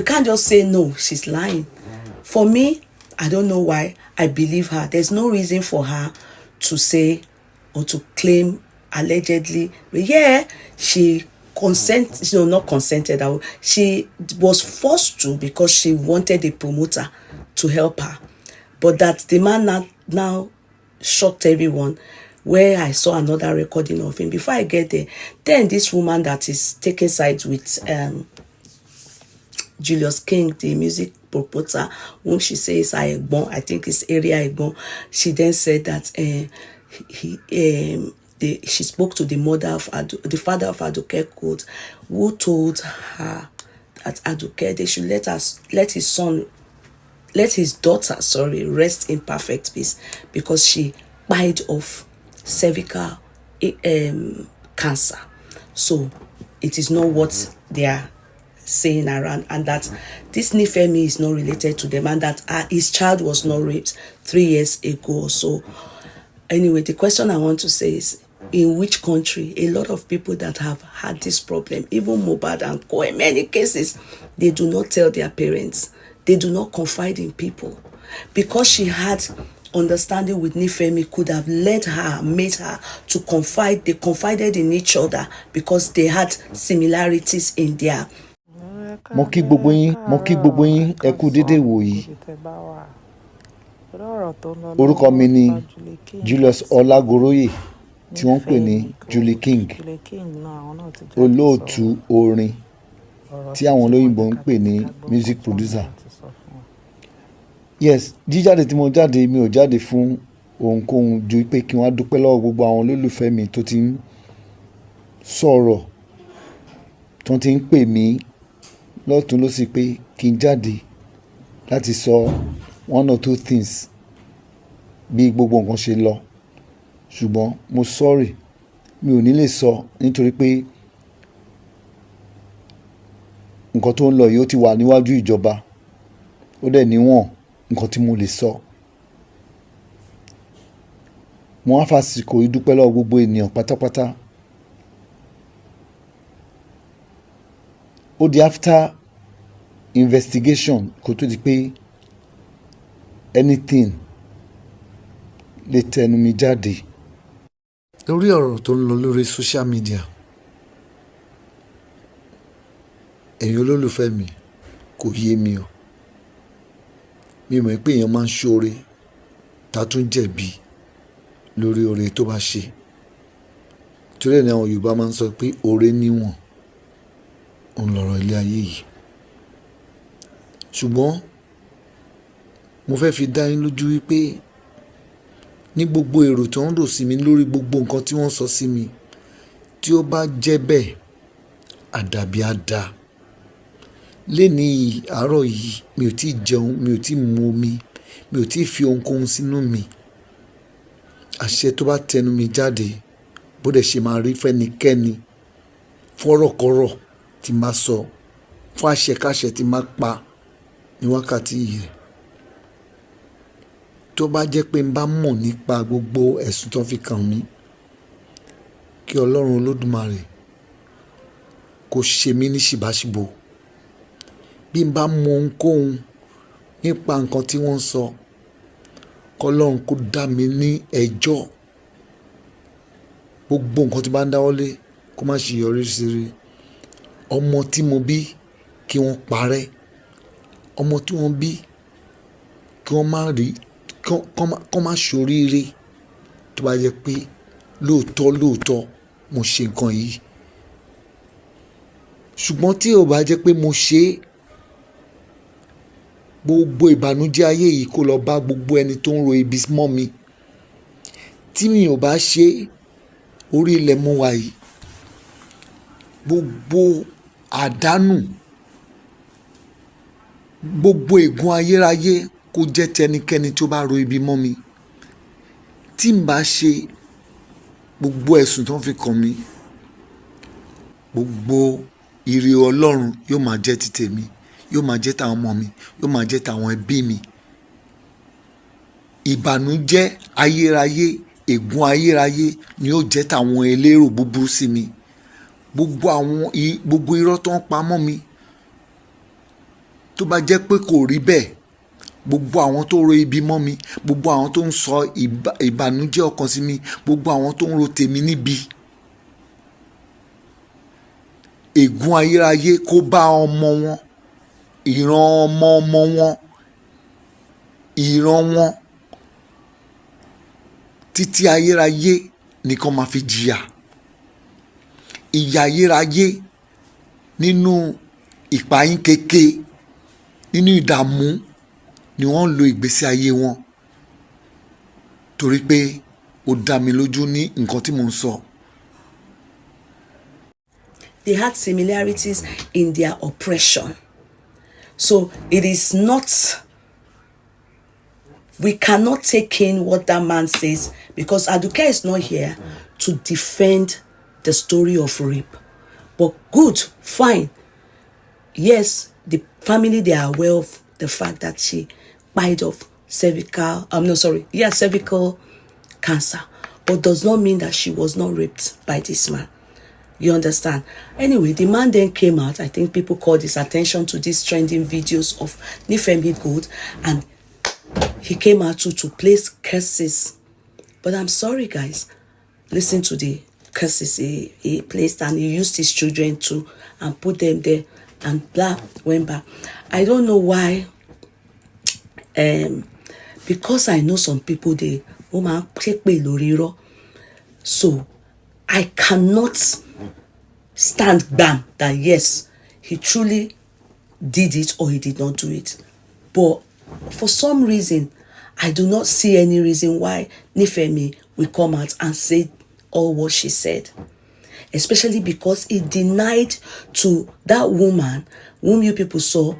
You can't just say no, she's lying. For me, I don't know why I believe her. There's no reason for her to say or to claim allegedly, yeah, she not consented. She was forced to because she wanted a promoter to help her. But that the man now shocked everyone, where I saw another recording of him. Before I get there, then this woman that is taking sides with Julius King, the music promoter, whom she says I think it's area Egbon, she then said that she spoke to the the father of ADUKE Gold, who told her that ADUKE, they should let his daughter, rest in perfect peace, because she died of cervical cancer. So it is not what they are saying around, and that this Nifemi is not related to them, and that his child was not raped 3 years ago or so. Anyway, the question I want to say is, in which country a lot of people that have had this problem, even Mohbad and Co, in many cases, they do not tell their parents, they do not confide in people, because she had understanding with Nifemi could have made her to confide. They confided in each other because they had similarities in their. Mo kí gbogbo yín ẹ kú dédé wò yìí. Orúkọ mi ni Julius Ọlágoróyè tí wọ́n pè ní Julie King, olóòtú orin tí àwọn olóyìnbó ń pè ní music producer. Yes, jíjáde tí mo jáde, mi ò jáde fún ohunkóhun ju pé kí wọ́n á dúpẹ́ lọ́wọ́ gbogbo àwọn olólùfẹ́ mi tó ti ń sọ̀rọ̀, tó ti ń pè mí lọ́tún lósì pé kí n jáde láti sọ one or two things bí gbogbo nǹkan ṣe lọ. Ṣùgbọ́n mo sorry, mi ò ní lè sọ nítorí pé nǹkan tó ń lọ yìí ó ti wà níwájú ìjọba, ó dẹ̀ níwọ̀n nǹkan tí mo lè sọ. Mo wá fàsìkò ìdúpẹ́ lọ́wọ́ gbogbo ènìyàn pátápátá. Ó di after investigation kó tó di pé anything lè tẹnu mi jáde. Lórí ọ̀rọ̀ tó ń lọ lórí social media, ẹ̀yin olólùfẹ́ mi, kò yé mi o. Mi mọ̀ pé èèyàn máa ń ṣoore tá tún jẹ̀bi lórí oore tó bá ṣe. Torí ẹ̀ ni àwọn Yorùbá máa ń sọ pé oore níwọ̀n, òun lọ̀rọ̀ ilé ayé yìí. Ṣùgbọ́n mo fẹ́ fi dá yín lójú wípé ní gbogbo èrò tó ń rò sí mi lórí gbogbo nǹkan tí wọ́n sọ sí mi, tí ó bá jẹ́ bẹ́ẹ̀, àdàbí á dáa. Lénìí àárọ̀ yìí mi ò tí jẹun, mi ò tí mu omi, mi ò tí fi ohunkóhun sínú mi. Àṣẹ tó bá tẹnu mi jáde, bó dẹ̀ ṣe máa rí fẹ́nikẹ́ni, fọ́rọ̀kọ́rọ̀ tí máa sọ, fún àṣẹkáṣẹ tí máa pa ní wákàtí yìí. Tó bá jẹ́ pé n bá mọ̀ nípa gbogbo ẹ̀sùn tó fi kàn mí, kí Ọlọ́run Olódùmarè kó ṣe mí ní ṣìbáṣìbò. Bí n bá mọ ohunkóhun nípa nǹkan tí wọ́n sọ, k'Ọlọ́run kó dá mi ní ẹjọ́. Gbogbo nǹkan tí bá ń dáwọ́lé kó má ṣe yọrí sí rere. Ọmọ tí mo bí kí wọ́n parẹ́. Ọmọ tí wọ́n bí kí wọ́n má rí, kọ́ má ṣoríire. Tó bá jẹ́ pé lóòótọ́ mo ṣe nǹkan yìí. Ṣùgbọ́n tí ò bá jẹ́ pé mo ṣe é, gbogbo ìbànújẹ́ ayé yìí kó lọ bá gbogbo ẹni tó ń ro ibi mọ́ mi. Tí mi ò bá ṣe é, orí ilẹ̀ mo wà yìí, gbogbo àdánù, gbogbo ègún ayérayé kó jẹ́ tẹnikẹ́ni tó bá ro ibi mọ́ mi. Tí n bá ṣe gbogbo ẹ̀sùn tó ń fi kàn mí, gbogbo ire Ọlọ́run yóò máa jẹ́ ti tèmi, yóò máa jẹ́ tàwọn ọmọ mi, yóò máa jẹ́ tàwọn ẹbí mi. Ìbànújẹ́ ayérayé, ègún ayérayé ni yóò jẹ́ tàwọn elérò búburú sí mi. Gbogbo irọ́ tó ń pa mọ́ mi, tó bá jẹ́ pé kò rí bẹ́ẹ̀, gbogbo àwọn tó ro ibi mọ́ mi, gbogbo àwọn tó ń sọ ìbànújẹ́ ọkàn sí mi, gbogbo àwọn tó ń ro tèmi níbi, ègún ayérayé kó bá ọmọ wọn, ìran ọmọ ọmọ wọn, ìran wọn títí ayérayé nìkan máa fi jìyà. Ìyà ayérayé nínú ìpayín keke, nínú ìdààmú ni wọ́n ń lo ìgbésí ayé wọn, torí pé ó dá mi lójú ní nǹkan tí mò ń sọ. They had similarities in their oppression. So it is not, we cannot take in what that man says, because ADUKE is not here to defend the story of rape. But good, fine. Yes, the family, they are aware of the fact that she died of cervical cancer. But does not mean that she was not raped by this man. You understand? Anyway, the man then came out. I think people called his attention to these trending videos of ADUKE Gold, and he came out to place curses. But I'm sorry, guys. Listen to the curses he placed, and he used his children too and put them there, and blah, went back. I don't know why. Because I know some people, they so I cannot stand bam that yes, he truly did it or he did not do it. But for some reason, I do not see any reason why Nifemi will come out and say all what she said. Especially because he denied to that woman whom you people saw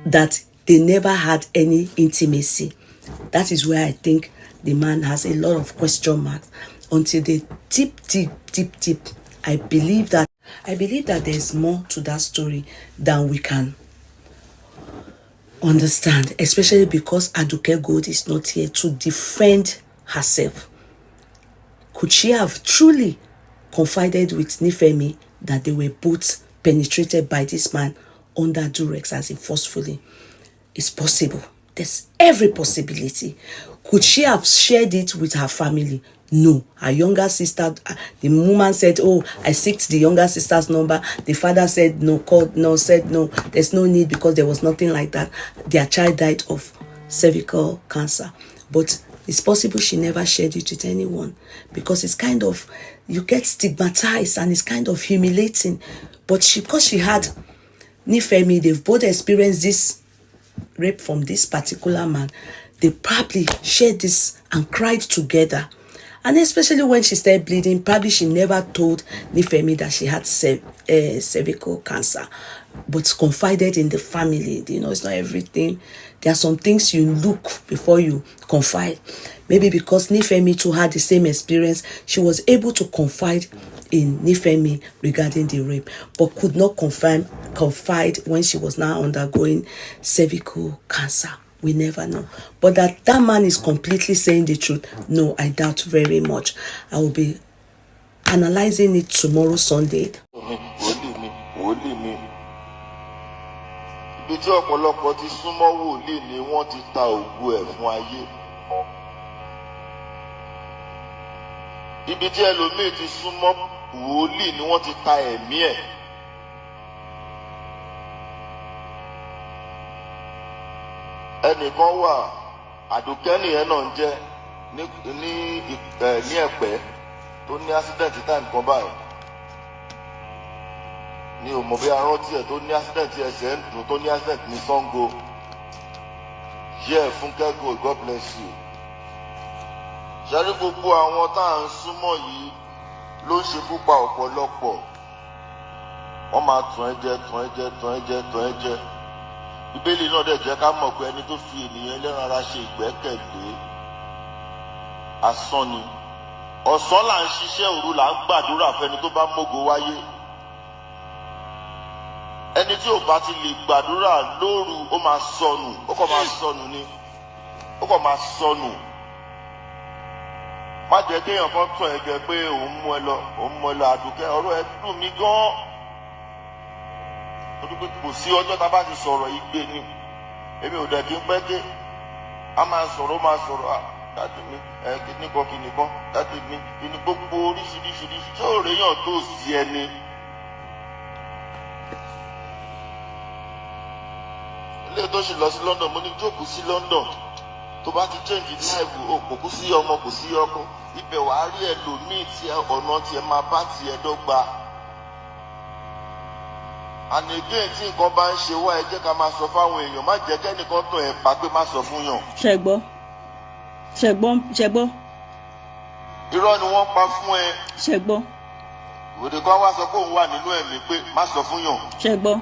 that they never had any intimacy. That is where I think the man has a lot of question marks. Until they deep, I believe that there's more to that story than we can understand, especially because ADUKE Gold is not here to defend herself. Could she have truly confided with Nifemi that they were both penetrated by this man under duress as in forcefully? It's possible. There's every possibility. Could she have shared it with her family? No. Her younger sister, the woman said, oh, I seeked the younger sister's number. The father said no, said no, there's no need because there was nothing like that. Their child died of cervical cancer. But it's possible she never shared it with anyone, because it's kind of, you get stigmatized and it's kind of humiliating. But because she had Nifemi, they've both experienced this rape from this particular man. They probably shared this and cried together. And especially when she started bleeding, probably she never told Nifemi that she had cervical cancer, but confided in the family. You know, it's not everything. There are some things you look before you confide. Maybe because Nifemi too had the same experience, she was able to confide in Nifemi regarding the rape, but could not confide when she was now undergoing cervical cancer. We never know. But that man is completely saying the truth, no, I doubt very much. I will be analyzing it tomorrow, Sunday. Ibi tí ọ̀pọ̀lọpọ̀ ti súnmọ́ wòlíì ni wọ́n ti ta ògo ẹ̀ fún ayé. Ibi tí ẹlòmíì ti súnmọ́ wòlíì ni wọ́n ti ta ẹ̀mí ẹ̀. Ẹnìkan wà, Àdùkẹ́ nìyẹn náà ń jẹ́ ní Ẹ̀pẹ́ tó ní accident time kan báyìí. Ní o mọ̀ bí arántí ẹ̀ tó ní accident ẹsẹ̀ ń dùn, tó ní accident ní Sango. Yeah, Fúnkẹ́ Gold, God bless you. Ṣẹ́rí gbogbo àwọn tá à ń súnmọ́ yìí ló ń ṣekú pa ọ̀pọ̀lọpọ̀. Wọ́n máa tàn ẹ́ jẹ. Bíbélì náà dẹ̀ jẹ́ ká mọ̀ pé ẹni tó fi ènìyàn ẹlẹ́ran ara ṣe ìgbẹ́kẹ̀lé asán ni. Ọ̀sán là ń ṣiṣẹ́, òru là ń gbàdúrà fẹ́ni tó bá mógo wáyé. Ẹni tí ò bá ti lè gbàdúrà lóru, ó máa sọnù, ó kàn máa sọnù ni. Ó kàn máa sọnù. Má jẹ́ kéèyàn kan tún ẹ jẹ pé òun mú ẹ lọ Àdùkẹ́, ọ̀rọ̀ ẹ dùn mí gan. torí pé kò sí ọjọ́ tá a bá ti sọ̀rọ̀ igbe ni èmi ò dẹ̀ kí n pẹ́ dé a máa sọ̀rọ̀ dáàdì mi kìnnìkan dáàdì mi kìnnì gbogbo oríṣiríṣi tí ò réyàn tó sí ẹni. ilé tó ṣe lọ sí London mo ní jókòó sí London tó bá ti change life kò kú sí ọmọ kò sí ọkọ ibẹ̀ wàá rí ẹlòmíì tí ọ̀nà tiẹ̀ máa bá tiẹ̀ dọ́gba. And again tí nǹkan bá ń ṣe wá ẹ jẹ́ ká máa sọ fáwọn èèyàn má jẹ́ kẹ́nìkan tàn ẹ̀ pa pé má sọ fún yàn. ṣẹgbọ́. irọ́ ni wọ́n pa fún ẹ. ṣẹgbọ́. òde kan wá sọ pé òun wà nínú ẹ̀mí pé má sọ fún yàn. ṣẹgbọ́.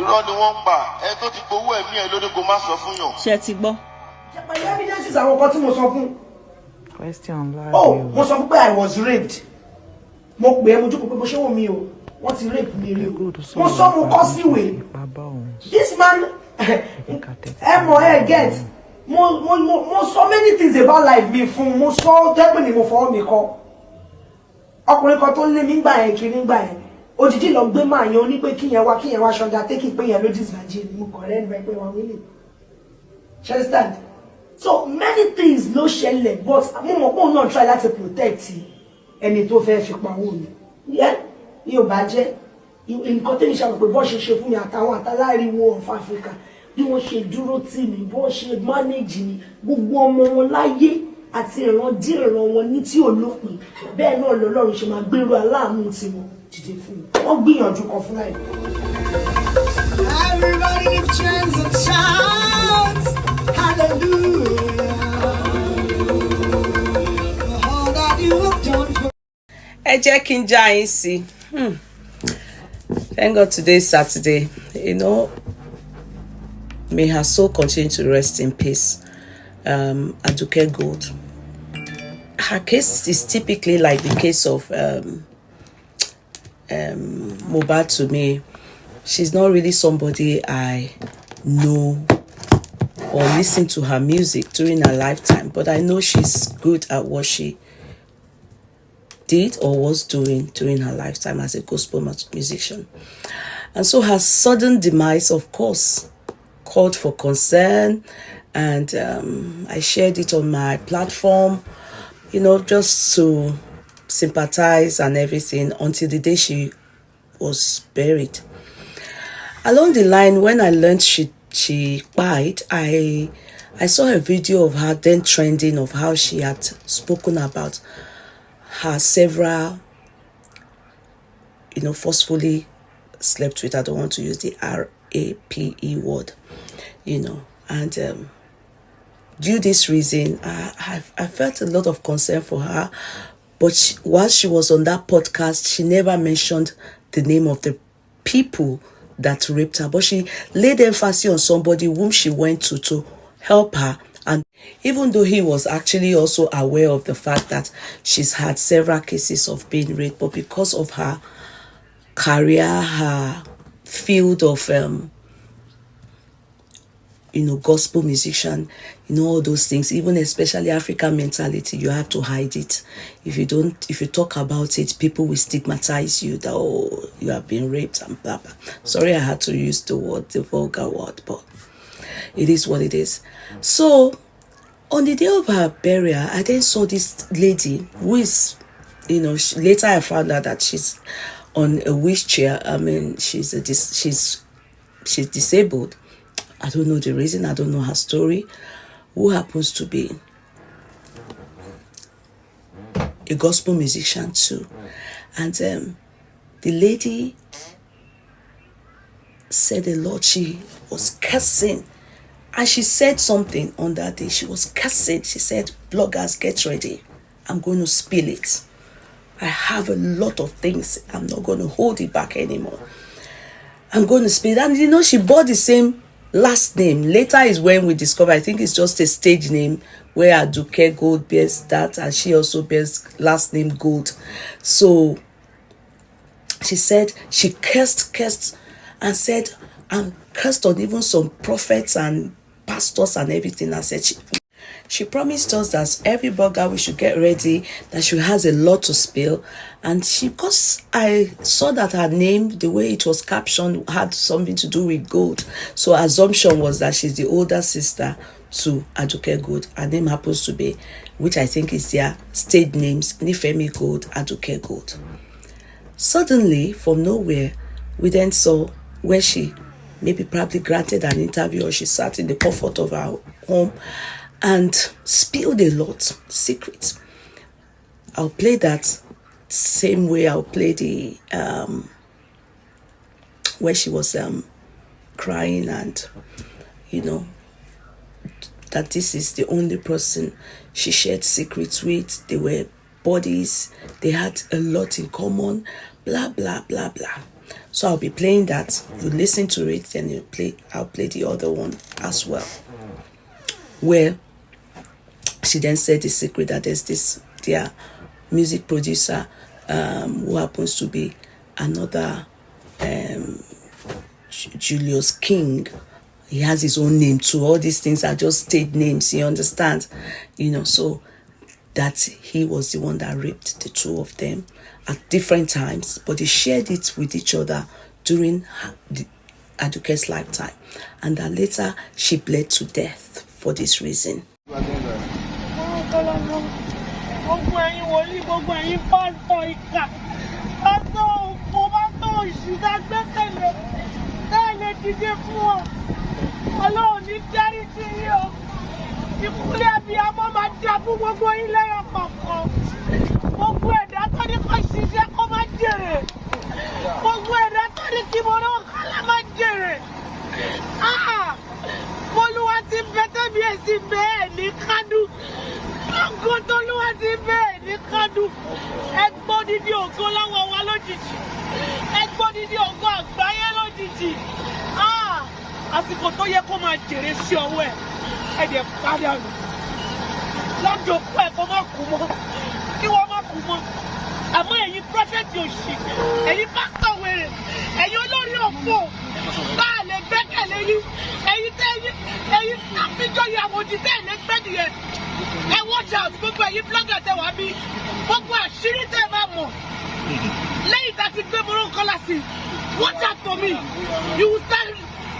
irọ́ ni wọ́n pa ẹ tó ti gbowó ẹ̀mí ẹ lórí kó má sọ fún yàn. ṣe ti gbọ́. ṣe pẹ̀lú evidences àwọn kan tí mo sọ fún. Question live. Mo sọ fún pé I was raped. Mo pè é mo jókòó pé bó ṣe wò mí o wọ́n ti rape mi rí o. Mo sọ mo kọ́ síwèé. This man ẹ mọ̀ ẹ get mo sọ many things about life mi fún mo sọ jẹ́ pé ni mo fọwọ́ mi kọ́. Ọkùnrin kan tó ń lé mi gbà yẹn kiri gbà yẹn òjijì lọ gbé máa yan oní pé kíyẹn wá ṣọjà tẹ́kì pé yẹn ló disvirgin mo kọ̀ rẹ́ nígbà pé wọ́n wílé. Ṣé understand? So many things ló ṣẹlẹ̀ but mo mọ̀ pé òun náà try láti protect ẹni tó fẹ́ fi pa owó mi. Ní ò bá jẹ́ nǹkan tẹ́lẹ̀ ṣàmọ̀ pé bọ́ ṣe fún mi àtàwọn àtàláriwo of Africa bí wọ́n ṣe dúró tì mí bọ́ ṣe manage mi gbogbo ọmọ wọn láyé àti ìran wọn ní tí ò lópin bẹ́ẹ̀ náà lọ́lọ́run ṣe máa gbèrú aláàánú tiwọn dìde fún mi wọ́n gbìyànjú kan fún láì. Everybody give chance and shout hallelujah for all that you have done for. Ẹ jẹ́ kí n já yín sí. Thank God today is Saturday. May her soul continue to rest in peace. ADUKE Gold. Her case is typically like the case of Mohbad to me. She's not really somebody I know or listen to her music during her lifetime, but I know she's good at what she did or was doing during her lifetime as a gospel musician. And so her sudden demise, of course, called for concern, and I shared it on my platform, just to sympathize and everything until the day she was buried. Along the line, when I learned she died, I saw a video of her then trending of how she had spoken about her several, forcefully slept with. I don't want to use the RAPE word, and due this reason, I felt a lot of concern for her. But while she was on that podcast, she never mentioned the name of the people that raped her, but she laid emphasis on somebody whom she went to help her. And even though he was actually also aware of the fact that she's had several cases of being raped, but because of her career, her field of gospel musician, all those things, even especially African mentality, you have to hide it. If you talk about it, people will stigmatize you that, you have been raped and blah blah. Sorry, I had to use the vulgar word, but it is what it is. So on the day of her burial, I then saw this lady who is, later I found out that she's on a wheelchair. I mean, she's disabled. I don't know the reason. I don't know her story. Who happens to be a gospel musician too. And the lady said a lot. She was cursing. And she said something on that day. She was cursing. She said, bloggers, get ready. I'm going to spill it. I have a lot of things. I'm not going to hold it back anymore. I'm going to spill it. And she bought the same last name. Later is when we discover, I think it's just a stage name where ADUKE Gold bears that, and she also bears last name Gold. So she said she cursed and said, and cursed on even some prophets and pastors and everything. I said She promised us that every burger we should get ready, that she has a lot to spill. And because I saw that her name, the way it was captioned, had something to do with gold. So assumption was that she's the older sister to ADUKE Gold. Her name happens to be, which I think is their stage names, Nifemi Gold, ADUKE Gold. Suddenly, from nowhere, we then saw where she maybe probably granted an interview, or she sat in the comfort of her home and spilled a lot, secrets. I'll play that same way I'll play the where she was crying, and that this is the only person she shared secrets with. They were buddies, they had a lot in common, blah blah blah blah. So I'll be playing that. You listen to it, then I'll play the other one as well, where she then said the secret that there's their music producer who happens to be another Julius King. He has his own name too. All these things are just stage names, you understand? So that he was the one that raped the two of them at different times, but they shared it with each other during ADUKE's lifetime, and that later she bled to death for this reason. Ìkúlẹ̀ abiyamọ máa jà fún gbogbo ilé ọ̀kọ̀ọ̀kan. Gbogbo ẹ̀dá tó ní kó ṣiṣẹ́ kó má jèrè. Gbogbo ẹ̀dá tó ní kí mo náà kálá má jèrè. Olúwa ti bẹ tẹ́bi èsì bẹ́ẹ̀ ní kádù. Ògo t'Olúwa ti bẹ́ẹ̀ ní kádù. Ẹ gbọ́ dídí ògo lọ́wọ́ wa lójijì. Ẹ gbọ́ dídí ògo àgbáyé lójijì. Àsìkò tó yẹ kó máa jèrè sí ọwọ́ ẹ̀. Ẹ̀dẹ̀ padà nù lọ́jọ́ kú ẹ̀ kó má kú mọ́, kí wọ́n má kú mọ́. Àmọ́ ẹ̀yin prọfẹ̀tì òṣì, ẹ̀yin pásítọ̀ wèrè, ẹ̀yin olórí òfò, bá a lè gbẹ́kẹ̀lé yín, ẹ̀yin àfijọ́ ìyàwó di bẹ́ẹ̀ lè gbẹ́ nìyẹn. Ẹ watch out gbogbo ẹ̀yin blogger tẹ wá bí, gbogbo àṣírí tẹ máa mọ̀. Lẹ́yìn tá a ti gbé Mọ́rọ́kọ́lá sí, watch out for me.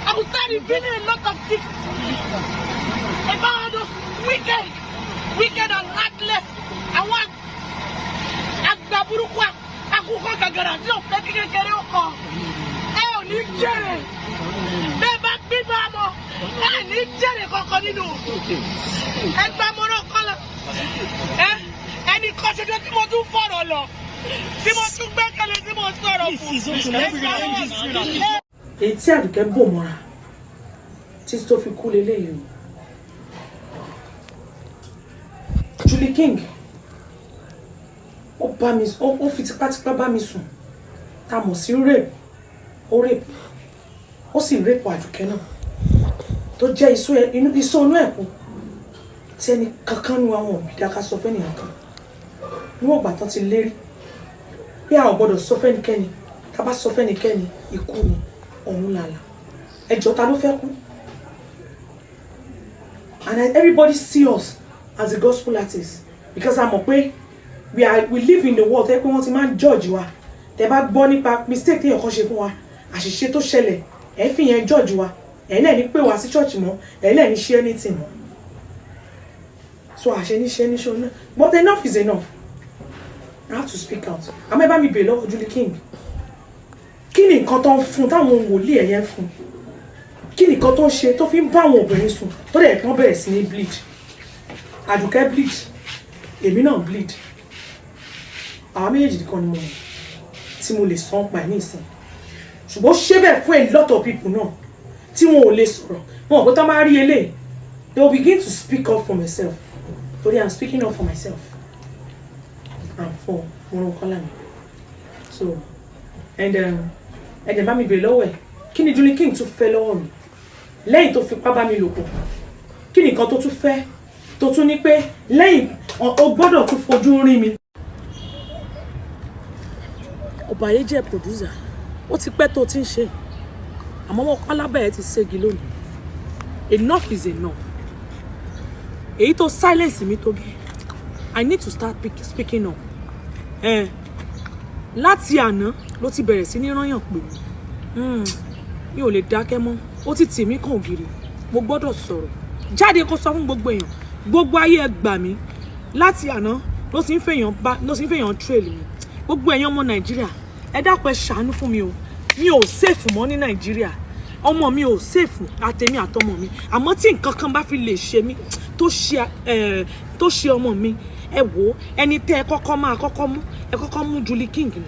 I will start revealing a lot of secrets about all those wicked and heartless. Àwọn àgbà burúkú àkókò gàgàrà tí ò fẹ́ kékeré ọkọ̀. Ẹ ò ní jèrè. Bẹ́ẹ̀ bá bíbá mọ́, ẹ ní jèrè kankan nínú. Ẹ gba Mọ́rọ́kọ́lá. Ẹnì kan ṣoṣo tí mo tún fọ̀rọ̀ lọ, tí mo tún gbẹ́kẹ̀lé, tí mo sọ̀rọ̀ fún. Èyí tí Àdùkẹ́ bò mọ́ra títí tó fi kú leléyìí o. Julie King ó fi tipátipá bá mi sùn, tá mọ̀ sí rape, ó sì rape Àdùkẹ́ náà tó jẹ́ iṣó inú ẹ̀kú tí ẹni kankan nu àwọn òbí dáká sọ fẹ́ nìyàn kan níwọ̀n ìgbà tán ti lérí bí àwọn gbọ́dọ̀ sọ fẹ́nikẹ́ni, tá bá sọ fẹ́nikẹ́ni ikú ni ọ̀run làlà. Ẹjọ́ ta ló fẹ́ kú? And everybody see us as a gospel artist because I'm pé we live in the world tẹ́ pé wọ́n ti máa ń judge wa. Tẹ́ bá gbọ́ nípa mistake téèyàn kan ṣe fún wa, àṣìṣe tó ṣẹlẹ̀, ẹ fi yẹn judge wa, ẹ náà ní pé wá sí church mọ́, ẹ náà ní ṣe anything mọ́. So àṣẹ ní ṣe ní ṣe náà, but enough is enough. I have to speak out. Àmọ́ ẹ bá mi bèèrè lọ́wọ́ Julie King. Kí ni nǹkan tó ń fún táwọn wòlíì ẹ̀yẹ ń fún? Kí ni nǹkan tó ń ṣe tó fi ń bá àwọn obìnrin sùn tó dẹ̀ kí wọ́n bẹ̀rẹ̀ sí ní bleed? Àdùkẹ́ bleed, èmi náà bleed. Àwọn méjèèjì nìkan ni mo mọ̀ tí mo lè sọ pa ẹ̀ ní ìsìn. Ṣùgbọ́n ṣé bẹ́ẹ̀ fún a lot of people náà tí wọn ò lè sọ̀rọ̀. Wọn ò pé tó máa rí eléyìí. They will begin to speak up for myself. Today I'm speaking up for myself. And for Mọ́rọ́kọ́lá mi. So, ẹ̀jẹ̀ bá mi bèrè lọ́wọ́ ẹ̀, kí ni Julie King tún fẹ́ lọ́wọ́ mi lẹ́yìn tó fipá bá mi lò pọ̀? Kí ni nǹkan tó tún fẹ́ tó tún ní pé lẹ́yìn o gbọ́dọ̀ tún fojú rí mi? Ọ̀bàyé jẹ́ producer, ó ti pẹ́ tó ti ń ṣe, àmọ́ Mọ́rọ́kọ́lá bẹ̀rẹ̀ ti ségi lónìí. Enough is enough. èyí tó silence mi tó gẹ́. I need to start speaking up. Láti àná ló ti bẹ̀rẹ̀ sí ní rányàn pé mi ò lè dákẹ́ mọ́. Ó ti tì mí kàn ògiri. Mo gbọ́dọ̀ sọ̀rọ̀. Jáde kó sọ fún gbogbo èèyàn. Gbogbo ayé ẹ gbà mí. Láti àná ló sì ń fèèyàn trail mi. Gbogbo ẹ̀yin ọmọ Nàìjíríà, ẹ dákun ẹ ṣàánú fún mi o. Mi ò safe mọ́ ní Nàìjíríà. Ọmọ mi ò safe àtèmi àtọmọ mi. Àmọ́ tí nǹkan kan bá fi lè ṣe mí tó ṣe ọmọ mi, ẹ wò ẹni tẹ́ ẹ kọ́kọ́ mú Julie King ni.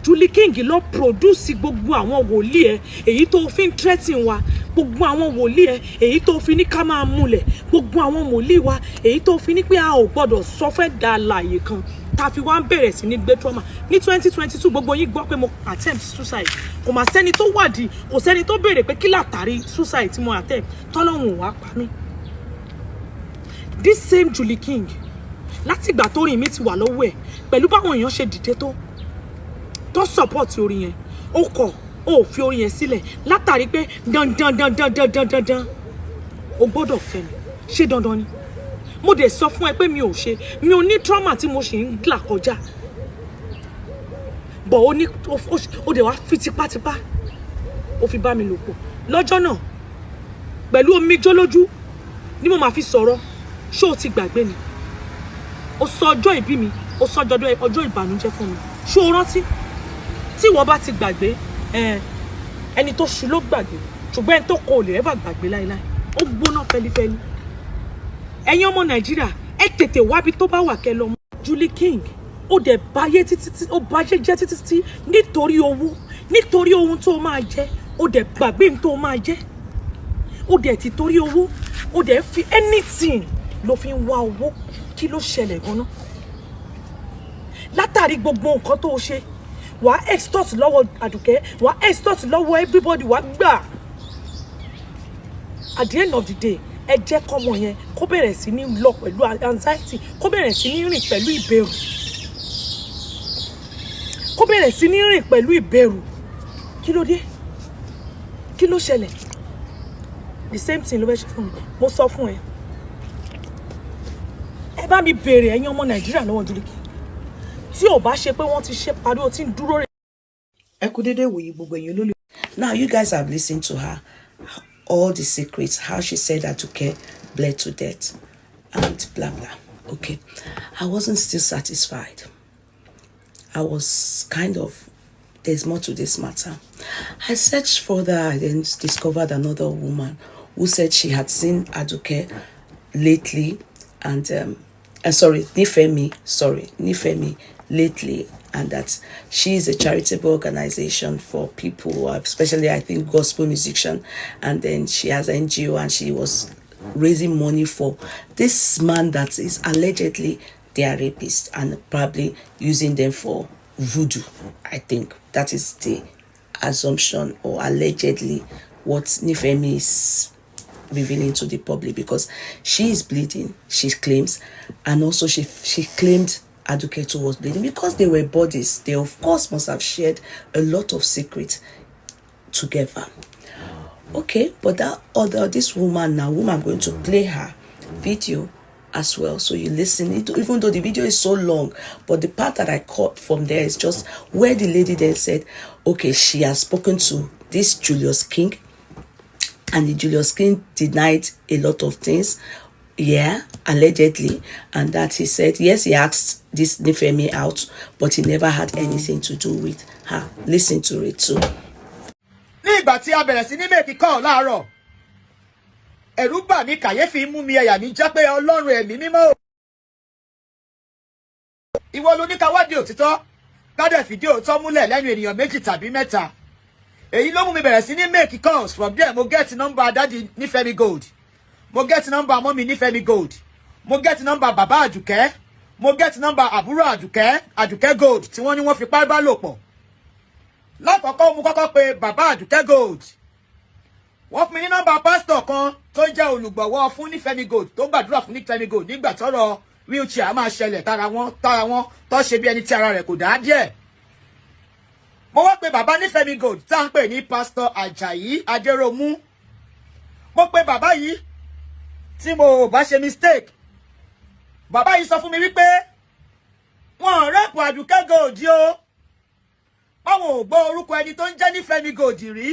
Julie King ló produce gbogbo àwọn wòlíì ẹ èyí tó fi ń threaten wa, gbogbo àwọn wòlíì ẹ èyí tó fi ní ká máa múlẹ̀, gbogbo àwọn wòlíì wa èyí tó fi ní pé a ò gbọ́dọ̀ sọ fẹ́ da àlàyé kan tá fi wá ń bẹ̀rẹ̀ sí ní gbé trauma. Ní 2022 gbogbo yín gbọ́ pé mo attempt suicide. Kò mà sẹ́ni tó wádìí, kò sẹ́ni tó béèrè pé kí látàrí suicide tí mo attempt tọ́lọ́run ò wá pa mí. This same Julie King látìgbà tó rìn mi ti wà lọ́wọ́ ẹ̀ pẹ̀lú báwọn èèyàn ṣe dìde tó support orin yẹn, ó fi orin yẹn sílẹ̀ látàrí pé dandan o gbọ́dọ̀ fẹ́ mi. Ṣé dandan ni? Mo dẹ̀ sọ fún ẹ pé mi ò ní trauma tí mo ṣe ń là kọjá. Bọ̀ ó dẹ̀ wá fi tipátipá ó fi bá mi lò pọ̀. Lọ́jọ́ náà pẹ̀lú omi jó lójú ni mo máa fi sọ̀rọ̀. Ṣé o ti gbàgbé ni? Ó sọ ọjọ́ ìbí mi, ó sọ ọjọ́ ìbànújẹ́ fún mi. Ṣé o rántí? Tí ìwọ bá ti gbàgbé, ẹni tó ṣu ló gbàgbé, ṣùgbọ́n ẹni tó kọ ò lè ever gbàgbé láíláí. Ó gbóná fẹ́lifẹ́li. Ẹ̀yin ọmọ Nàìjíríà, ẹ tètè wábi tó bá wà kẹ́ lọ mú. Julie King ó dẹ̀ báyé jẹ́ títí nítorí owó, nítorí ohun tó máa jẹ, ó dẹ̀ gbàgbé ohun tó máa jẹ. Ó dẹ̀ ti torí owó, ó dẹ̀ fi anything ló fi ń wá owó. Kí ló ṣẹlẹ̀ gan-an? Látàrí gbogbo nǹkan tó ṣe, wàá extort lọ́wọ́ Àdùkẹ́, wàá extort lọ́wọ́ everybody, wàá gbà. At the end of the day, ẹ jẹ́ kọ́mọ yẹn kó bẹ̀rẹ̀ sí ní lọ pẹ̀lú anxiety, kó bẹ̀rẹ̀ sí ní rìn pẹ̀lú ìbẹ̀rù. Kó bẹ̀rẹ̀ sí ní rìn pẹ̀lú ìbẹ̀rù. Kí ló dé? Kí ló ṣẹlẹ̀? The same thing ló fẹ́ ṣe fún mi. Mo sọ fún ẹ. Ẹ bá mi béèrè ẹ̀yin ọmọ Nàìjíríà lọ́wọ́ Julie King. Tí ò bá ṣe pé wọ́n ti ṣe parí, ó ti ń dúró rẹ̀. Ẹ kú dédé wòye gbogbo ẹ̀yin olólùfẹ́. Now you guys have listened to her, all the secrets, how she said Aduke bled to death and blah blah. Okay, I wasn't still satisfied. I was kind of, there's more to this matter. I searched further and then discovered another woman who said she had seen Aduke lately and Nifemi lately, and that she is a charitable organization for people, especially I think gospel musician, and then she has an NGO and she was raising money for this man that is allegedly their rapist and probably using them for voodoo. I think that is the assumption, or allegedly what Nifemi is revealing to the public, because she is bleeding, she claims, and also she claimed Aduke was bleeding because they were bodies. They of course must have shared a lot of secrets together. Okay, but this woman now, I'm going to play her video as well, so you listen. Even though the video is so long, but the part that I caught from there is just where the lady then said, okay, she has spoken to this Julius King, and the Julius King denied a lot of things, allegedly, and that he said, yes, he asked this Nifemi out, but he never had anything to do with her. Listen to it too. Ní ìgbà tí a bẹ̀rẹ̀ sí ní make call láàárọ̀, ẹ̀rù bà mí, kàyéfì mú mi, ẹ̀yà mi já pé Ọlọ́run ẹ̀mí mímọ́. Ìwọ ló ní ká wádìí òtítọ́, ká dẹ̀ fìdí òótọ́ múlẹ̀ lẹ́nu ènìyàn méjì tàbí mẹ́ta. Èyí ló mú mi bẹ̀rẹ̀ sí ní make calls. From there, mo get number Daddy Nifemi Gold, mo get number Mommy Nifemi Gold, mo get number Baba Aduke, mo get number àbúrò Aduke Gold tí wọ́n ní wọ́n fi pá bá lò pọ̀. Lákọ̀ọ́kọ́ mo kọ́kọ́ pè Baba Aduke Gold. Wọ́n fún mi ní nọ́mbà pásítọ̀ kan tó jẹ́ olùgbọ̀wọ́ fún Nifemi Gold, tó gbàdúrà fún Nifemi Gold nígbà tọ́rọ̀ wheelchair máa ṣẹlẹ̀ tára wọn tó ṣe bí ẹni tí ara rẹ̀ kò dá díẹ̀. Mo wá pè bàbá Nifemi Gold tá ń pè ní Pastor Ajayi Adéròmú. Mo pè bàbá yìí tí mo bá ṣe mistake bàbá yìí sọ fún mi wípé wọ́n rẹ́pù Àdùkẹ́ Gold o báwọn ò gbọ́ orúkọ ẹni tó ń jẹ́ Nífẹ̀mí Gold rí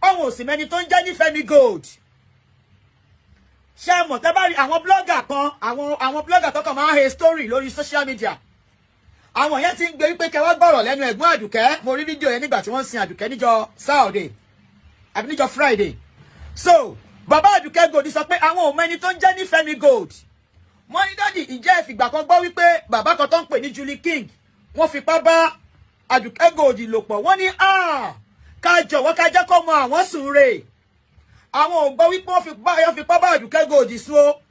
báwọn ò sì mẹ́ni tó ń jẹ́ Nífẹ̀mí Gold ṣé mọ̀ tẹ́ bá rí àwọn blogger kan àwọn blogger tó kàn máa ń he story lórí social media àwọn yẹn ti ń gbé wípé kẹwàá gbọ́rọ̀ lẹ́nu ẹ̀gbọ́n Àdùkẹ́ mo rí fídíò yẹn nígbà tí wọ́n sin Àdùkẹ́ níjọ́ Saturday àbí níjọ́ Friday so bàbá Àdùkẹ́ Gold sọ pé àwọn ò mẹ́ni tó ń jẹ́ Nífẹ̀mí Gold wọ́n ní dádì ìjẹ́ ìfìgbà kan gbọ́ wípé bàbá kan tó ń pè ní Julie King wọ́n fipá bá Àdùkẹ́ Gold lò pọ̀ wọ́n ní ká jọ̀wọ́ ká jẹ́ kó mọ àwọn sùn rè àwọn ò gbọ́ wípé wọ́n fipá bá Àdùkẹ́ Gold sùn o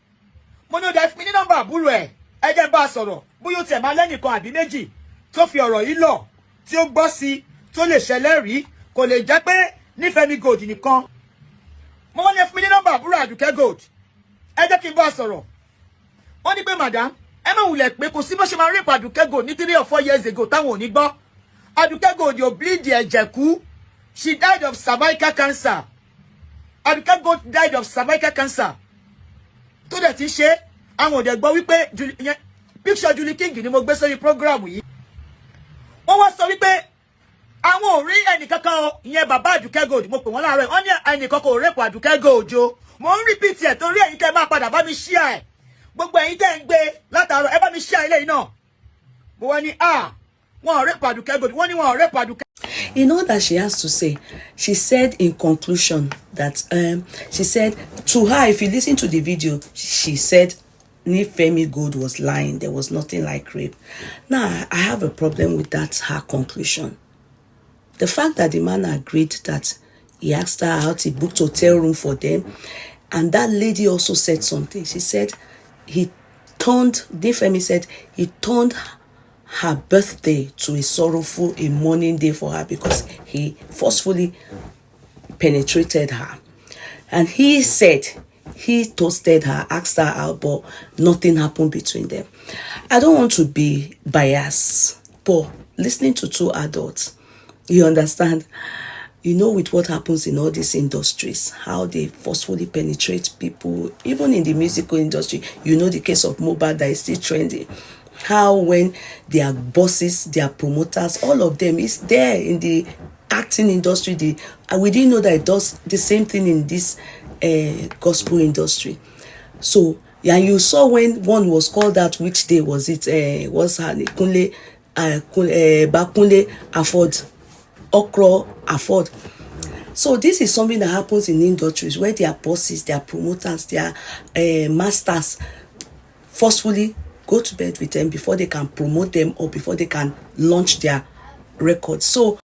mo ní ó dá fún mi ní nọ́mbà àbúrò ẹ̀ ẹ jẹ́ bá a sọ̀rọ̀ bóyá ó tiẹ̀ máa lẹ́nìkan àbí méjì tó fi ọ̀rọ̀ yìí lọ̀ tí ó gbọ́ sí tó lè ṣẹlẹ̀ rí kò lè jẹ́ pé Nífẹ̀mí Gold nìkan mo wọ́n lè fún mi ní nọ́mbà àbúrò Àdùkẹ́ Gold ẹ jẹ́ kí n bá a sọ̀rọ̀ wọ́n ní pé madam ẹ má wulẹ̀ pé kò sí bó ṣe máa rí Àdùkẹ́ Gold ní 3 or 4 years ago táwọn ò ní gbọ́ Àdùkẹ́ Gold yóò bleed ẹ̀jẹ̀ kú she died of cervical cancer Àdùkẹ́ Gold died of cervical cancer tó dẹ̀ ti ṣe àwọn òde gbọ́ wípé picture Julie King ni mo gbé sórí program yìí wọ́n wá sọ wípé àwọn ò rí ẹnìkankan ìyẹn bàbá Àdùkẹ́ Gold mo pè wọ́n láàárọ̀ wọ́n ní ẹnìkankan ò rẹ́pọ̀ Àdùkẹ́ Gold o mo ń repeat ẹ̀ torí ẹ̀yin tẹ́ máa padà bá mi share ẹ̀ gbogbo ẹ̀yin tẹ́ ń gbé látàárọ̀ ẹ bá mi share ilé yìí náà mo wá ní wọn ò rẹ́pọ̀ Àdùkẹ́ Gold wọ́n ní wọn ò rẹ́pọ̀ Àdùkẹ́. In all that she has to say, she said in conclusion that she said to her, if you listen to the video, she said Nífẹ̀mí Gold was lying. There was nothing like rape. Now, I have a problem with that, her conclusion. The fact that the man agreed that he asked her out, he booked hotel room for them, and that lady also said something. She said Nífẹ̀mí said he turned her birthday to a mourning day for her because he forcefully penetrated her. And he said he toasted her, asked her out, but nothing happened between them. I don't want to be biased, but listening to two adults, you understand, you know, with what happens in all these industries, how they forcefully penetrate people, even in the musical industry, you know the case of Mohbad that is still trending. How when their bosses, their promoters, all of them is there in the acting industry. We didn't know that it does the same thing in this gospel industry. So, yeah, you saw when one was called out, which day was it? Was her Bakunle Afford, Okro Afford. So this is something that happens in industries where their bosses, their promoters, their masters forcefully go to bed with them before they can promote them or before they can launch their records. So